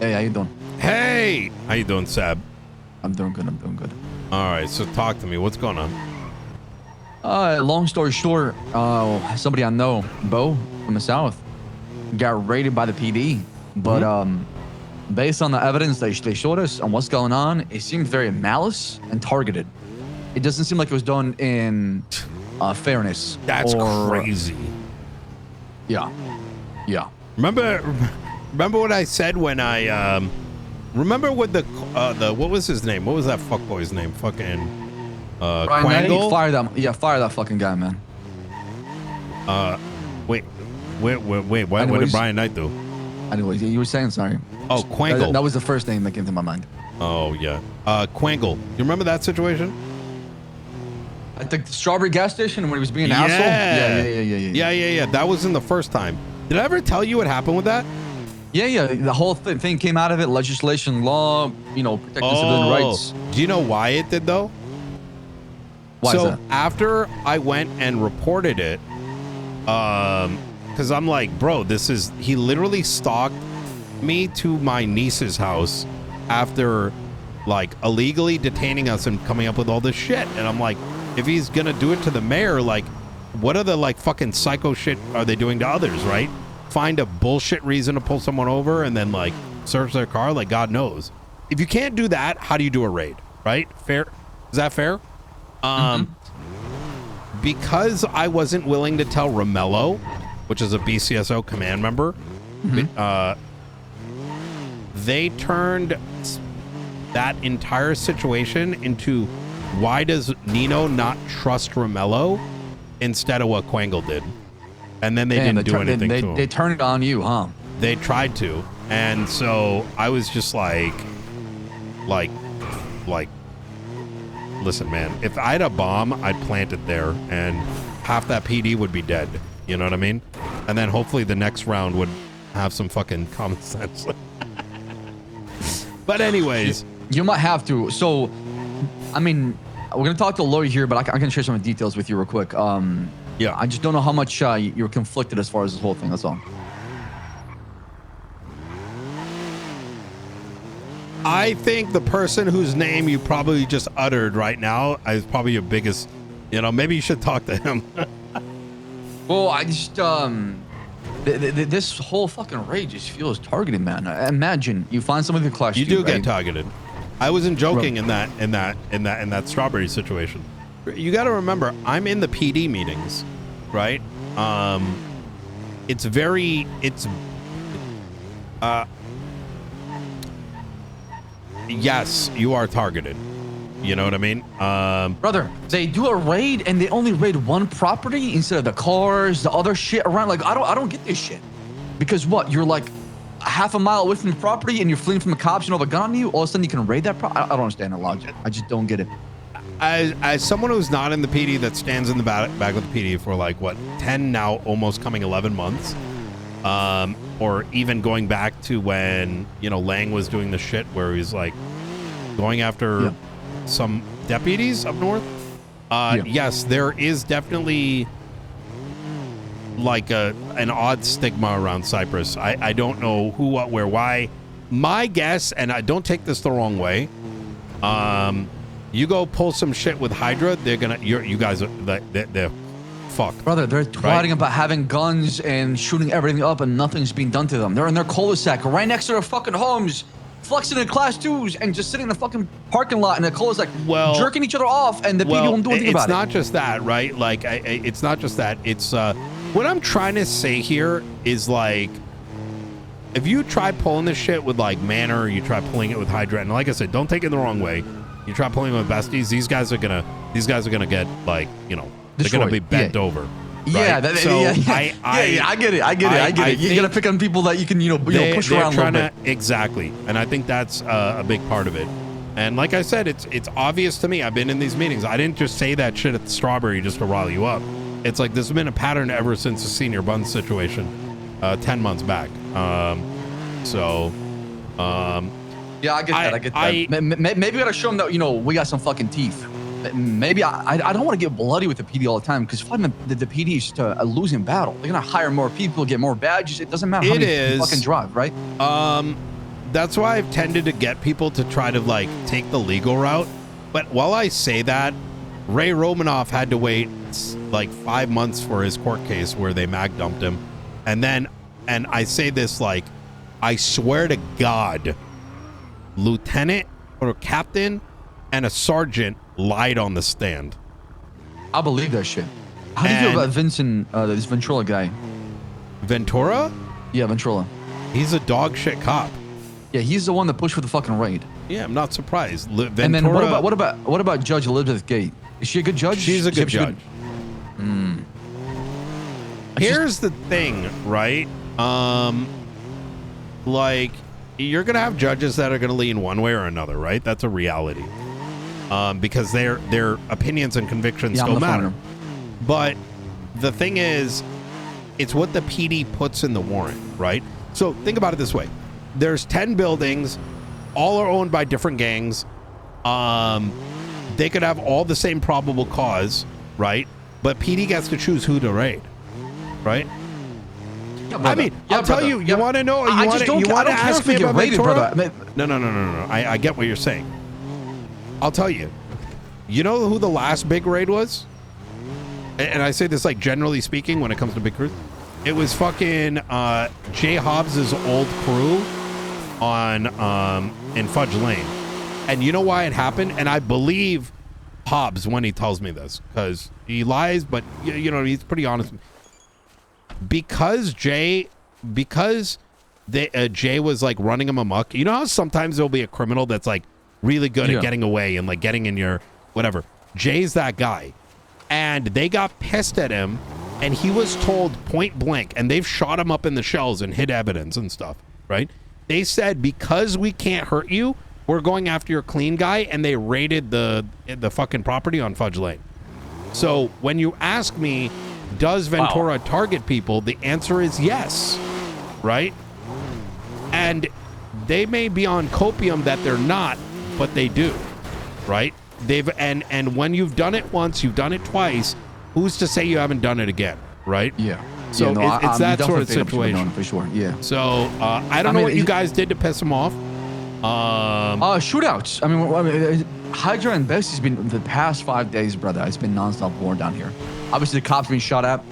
Hey, how you doing? Hey, how you doing, Sab? I'm doing good. I'm doing good. All right, so talk to me. What's going on? Long story short, somebody I know, Bo from the South, got raided by the PD. But based on the evidence they showed us on what's going on, it seemed very malice and targeted. It doesn't seem like it was done in fairness. That's crazy. Yeah. Remember what I said when I remember what the what was his name? What was that fuckboy's name? Fucking Quangle? Fire that fucking guy, man. Wait. What did Brian Knight do? Anyways, you were saying, sorry. Oh, Quangle. That was the first name that came to my mind. Oh yeah. Quangle. You remember that situation? At the Strawberry gas station when he was being an asshole? Yeah. That wasn't the first time. Did I ever tell you what happened with that? Yeah. The whole thing came out of it. Legislation, law, protecting civilian rights. Do you know why it did though? Why is that? After I went and reported it, because I'm like, bro, he literally stalked me to my niece's house after like illegally detaining us and coming up with all this shit. And I'm like, if he's gonna do it to the mayor, like, what other like fucking psycho shit are they doing to others, right? Find a bullshit reason to pull someone over and then like search their car, like God knows. If you can't do that, how do you do a raid, right? Fair? Is that fair? Because I wasn't willing to tell Romello, which is a BCSO command member, they turned that entire situation into why does Nino not trust Romello instead of what Quangle did? And then they didn't do anything to him. They turned it on you, huh? They tried to. And so I was just like, listen, man, if I had a bomb, I'd plant it there and half that PD would be dead. You know what I mean? And then hopefully the next round would have some fucking common sense. But anyways. You might have to. So, I mean, we're going to talk to a lawyer here, but I can share some details with you real quick. Yeah. I just don't know how much you're conflicted as far as this whole thing. That's all. I think the person whose name you probably just uttered right now is probably your biggest, maybe you should talk to him. Well, I just, this whole fucking raid just feels targeted, man. Imagine you find someone with a class. You do get targeted. I wasn't joking in that Strawberry situation. You got to remember, I'm in the PD meetings, right? Yes, you are targeted. You know what I mean? Brother, they do a raid and they only raid one property instead of the cars, the other shit around. Like, I don't get this shit. Because what? You're like half a mile away from the property and you're fleeing from the cops and all the gun on you. All of a sudden you can raid that property. I don't understand the logic. I just don't get it. As someone who's not in the PD, that stands in the back of the PD for like what, 10 now, almost coming 11 months, or even going back to when Lang was doing the shit where he's like going after some deputies up north. Yes, there is definitely like an odd stigma around CYPRESS. I don't know who, what, where, why. My guess, and I don't take this the wrong way, you go pull some shit with Hydra, they're gonna, you guys are, they're fucked. Brother, they're twatting about having guns and shooting everything up and nothing's being done to them. They're in their cul-de-sac right next to their fucking homes, flexing in class 2s and just sitting in the fucking parking lot in the cul-de-sac, jerking each other off, and the people won't do anything about it. It's not just that, right? Like, it's not just that. It's, what I'm trying to say here is like, if you try pulling this shit with like Manor, you try pulling it with Hydra, and like I said, don't take it the wrong way. You try pulling with besties, these guys are gonna get like, they're gonna be bent over. Right? Yeah, I get it. You gotta pick on people that you can, push around a little bit. Exactly, and I think that's a big part of it. And like I said, it's obvious to me. I've been in these meetings. I didn't just say that shit at the Strawberry just to rile you up. It's like there's been a pattern ever since the Senior Buns situation, 10 months back. Yeah, I get that. Maybe we gotta show them that, we got some fucking teeth. Maybe I don't want to get bloody with the PD all the time, because fighting the PD is just a losing battle. They're gonna hire more people, get more badges. It doesn't matter how many you fucking drive, right? that's why I've tended to get people to try to like take the legal route. But while I say that, Ray Romanoff had to wait like 5 months for his court case where they mag dumped him. And I say this like, I swear to God, lieutenant or captain and a sergeant lied on the stand. I believe that shit. How do you feel about Vincent, this Ventura guy? Ventura? Yeah, Ventura. He's a dog shit cop. Yeah, he's the one that pushed for the fucking raid. Yeah, I'm not surprised. Ventura, and then what about Judge Elizabeth Gate? Is she a good judge? She's a good judge. Here's the thing, right? Like, you're gonna have judges that are gonna lean one way or another, right? That's a reality. Because their opinions and convictions still matter. But the thing is, it's what the PD puts in the warrant, right? So think about it this way. There's 10 buildings, all are owned by different gangs. They could have all the same probable cause, right? But PD gets to choose who to raid, right? Yeah, I mean, I'll tell you, you want to know, you want to ask me about Ventura? No. I get what you're saying. I'll tell you. You know who the last big raid was? And I say this like generally speaking when it comes to big crews. It was fucking Jay Hobbs's old crew on in Fudge Lane. And you know why it happened? And I believe Hobbs when he tells me this, because he lies, but you know, he's pretty honest. Because Jay was like running him amok. You know how sometimes there'll be a criminal that's like really good at getting away and like getting in your whatever. Jay's that guy. And they got pissed at him, and he was told point blank, and they've shot him up in the shells and hid evidence and stuff, right? They said, because we can't hurt you, we're going after your clean guy, and they raided the fucking property on Fudge Lane. So when you ask me, does Ventura target people? The answer is yes, right? And they may be on copium that they're not, but they do, right? And when you've done it once, you've done it twice. Who's to say you haven't done it again, right? Yeah. So it's that sort of situation for sure. Yeah. So I don't know what you guys did to piss him off. Shootouts. I mean, Hydra and Bessie's been the past 5 days, brother. It's been nonstop war down here. Obviously, the cops being shot at.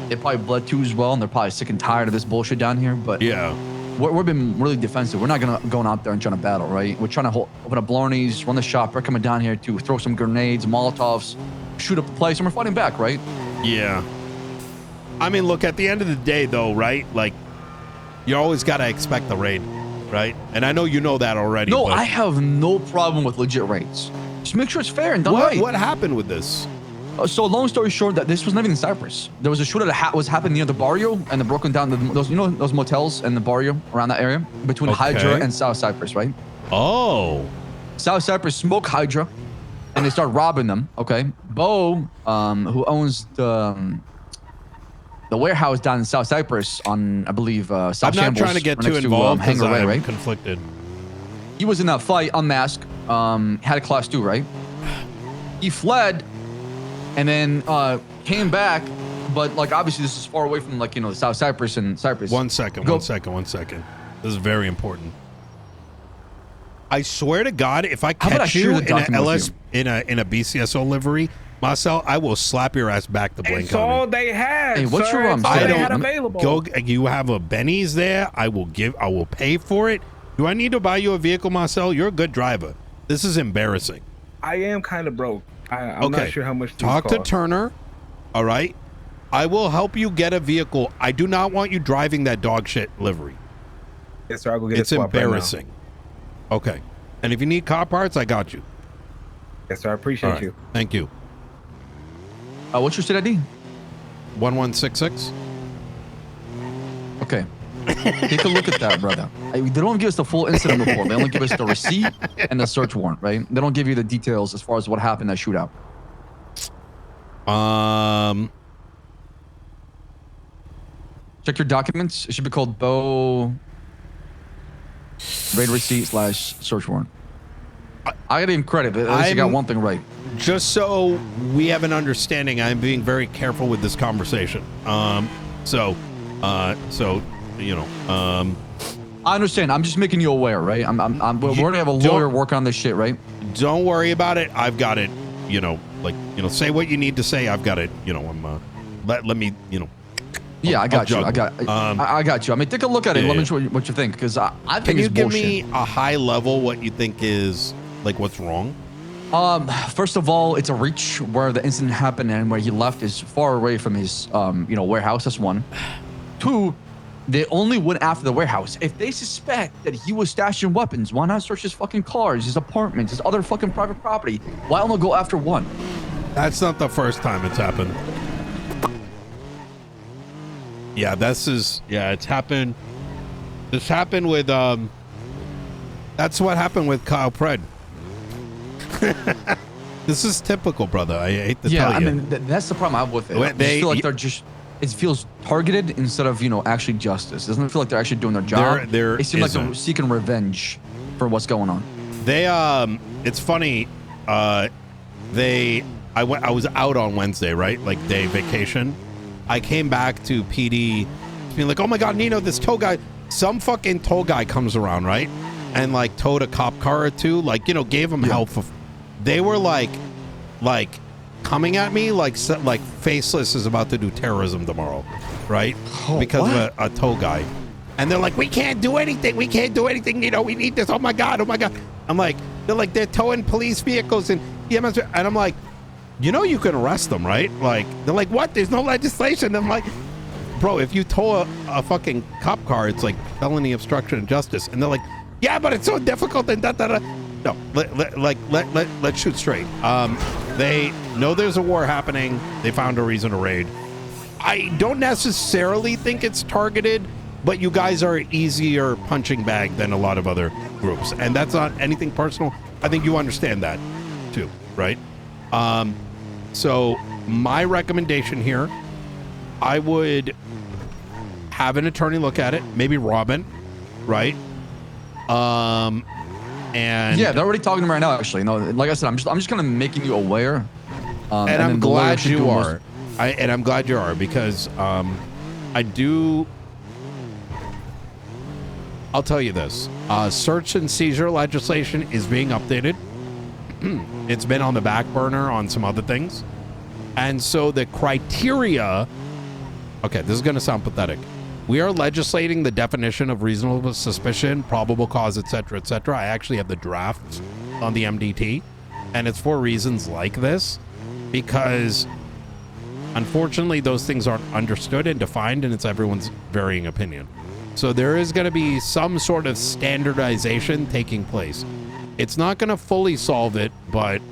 They probably bled too as well, and they're probably sick and tired of this bullshit down here. But yeah. We've been really defensive. We're not going out there and trying to battle, right? We're trying to open up Blarney's, run the shop. We're coming down here to throw some grenades, Molotovs, shoot up the place, and we're fighting back, right? Yeah. I mean, look, at the end of the day, though, right? Like, you always got to expect the raid, right? And I know you know that already. No, but I have no problem with legit raids. Just make sure it's fair and done right. What happened with this? So long story short, that this was not even in Cypress. There was a shootout that was happening near the barrio, and they broken down those, you know, those motels in the barrio around that area between Hydra and South Cypress, right? Oh. South Cypress smoke Hydra, and they start robbing them. Okay, Bo, who owns the warehouse down in South Cypress on, I believe, South I'm not Shambles, trying to get too involved because I'm right? conflicted. He was in that fight, unmasked, had a class 2, right? He fled. And then came back, but like obviously this is far away from like, you know, the South Cypress and Cypress. One second. This is very important. I swear to God, if I catch you in a BCSO livery, Marcel, I will slap your ass back to Blink. It's all they had. Hey, what's your I don't available. Go. You have a Benny's there. I will pay for it. Do I need to buy you a vehicle, Marcel? You're a good driver. This is embarrassing. I am kind of broke. I'm not sure how much. Talk to Turner. All right. I will help you get a vehicle. I do not want you driving that dog shit livery. Yes, sir. I'll go get it's embarrassing. Right, okay. And if you need car parts, I got you. Yes, sir. I appreciate you. Thank you. What's your state ID? 1166. Okay. Take a look at that, brother. They don't give us the full incident report. They only give us the receipt and the search warrant, right? They don't give you the details as far as what happened in that shootout. Check your documents. It should be called Bo raid receipt / search warrant. I gotta give him credit. At least you got one thing right. Just so we have an understanding, I'm being very careful with this conversation. So you know, I understand. I'm just making you aware, right? We're gonna have a lawyer work on this shit, right? Don't worry about it. I've got it. Say what you need to say. I've got it. Let me. Yeah, I got you. I got you. I mean, take a look at it. Let me know what you think, because I think it's bullshit. Can you give me a high level what you think is what's wrong? First of all, it's a reach where the incident happened and where he left is far away from his warehouse. That's one. Two, they only went after the warehouse. If they suspect that he was stashing weapons, why not search his fucking cars, his apartments, his other fucking private property? Why don't they go after one? That's not the first time it's happened. Yeah, it's happened. This happened with, that's what happened with Kyle Pred. This is typical, brother. I hate to tell you. Yeah, I mean, that's the problem I have with it. I feel like it feels targeted instead of, actually justice. It doesn't feel like they're actually doing their job. It seems like they're seeking revenge for what's going on. It's funny. I was out on Wednesday, right? Like day vacation. I came back to PD being like, oh my God, Nino, this tow guy, some fucking tow guy comes around, right? And towed a cop car or two, gave him help. They were like coming at me like Faceless is about to do terrorism tomorrow, right? Because of a tow guy. And they're like, we can't do anything. We need this. Oh my God. I'm like, they're towing police vehicles and EMS. And I'm like, you can arrest them, right? They're like, what? There's no legislation. I'm like, bro, if you tow a fucking cop car, it's like felony obstruction of justice. And they're like, yeah, but it's so difficult and da-da-da. No, let's shoot straight. They know there's a war happening. They found a reason to raid. I don't necessarily think it's targeted, but you guys are an easier punching bag than a lot of other groups. And that's not anything personal. I think you understand that too, right? So my recommendation here, I would have an attorney look at it, maybe Robin, right? And yeah, they're already talking to me right now. Actually, no, like I said, I'm just kind of making you aware. And I'm glad you are. I'm glad you are because I do. I'll tell you this: search and seizure legislation is being updated. It's been on the back burner on some other things, and so the criteria. Okay, this is going to sound pathetic. We are legislating the definition of reasonable suspicion, probable cause, etc., etc. I actually have the drafts on the MDT, and it's for reasons like this, because unfortunately those things aren't understood and defined, and it's everyone's varying opinion. So there is going to be some sort of standardization taking place. It's not going to fully solve it, but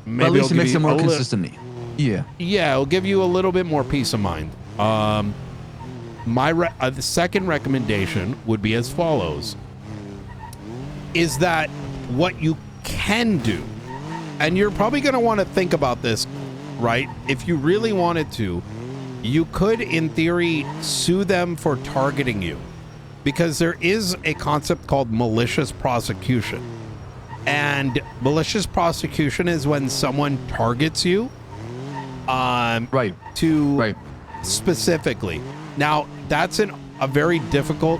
maybe at least it makes it more consistently. Yeah. Yeah, it'll give you a little bit more peace of mind. The second recommendation would be as follows, is that what you can do, and you're probably going to want to think about this, right? If you really wanted to, you could, in theory, sue them for targeting you, because there is a concept called malicious prosecution. And malicious prosecution is when someone targets you specifically. Now, that's a very difficult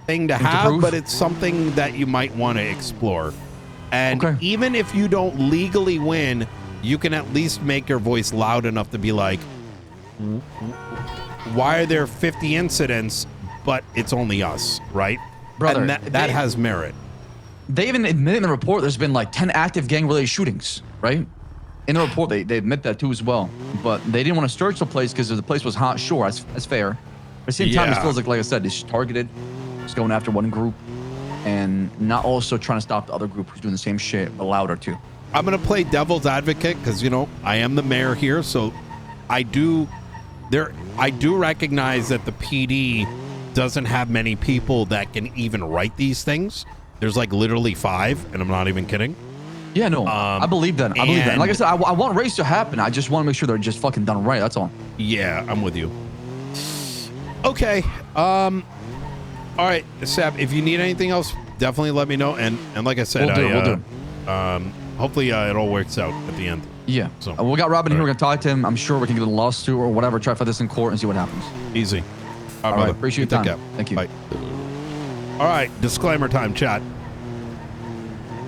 thing to have, but it's something that you might want to explore. And even if you don't legally win, you can at least make your voice loud enough to be like, why are there 50 incidents, but it's only us, right? Brother, and that has merit. They even admit in the report there's been like 10 active gang-related shootings, right? In the report, they admit that too as well. But they didn't want to search the place because the place was hot. Sure, that's fair. But at the same time, it feels like I said, it's targeted. It's going after one group and not also trying to stop the other group who's doing the same shit, but louder too. I'm going to play devil's advocate because, I am the mayor here. So I do recognize that the PD doesn't have many people that can even write these things. There's like literally 5, and I'm not even kidding. Yeah, no, I believe that. I believe that. And like I said, I want raids to happen. I just want to make sure they're just fucking done right. That's all. Yeah, I'm with you. Okay. All right, Sab, if you need anything else, definitely let me know. And like I said, we'll do. Hopefully it all works out at the end. Yeah. So we got Robin here. We're going to talk to him. I'm sure we can get a lawsuit or whatever. Try to fight this in court and see what happens. Easy. All right. Appreciate your time. Thank you. Bye. All right, disclaimer time, chat.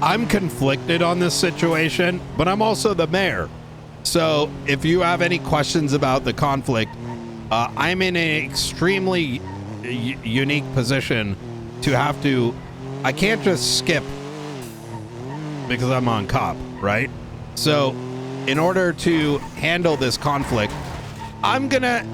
I'm conflicted on this situation, but I'm also the mayor. So if you have any questions about the conflict, I'm in an extremely unique position to have to, I can't just skip because I'm on cop, right? So in order to handle this conflict, I'm gonna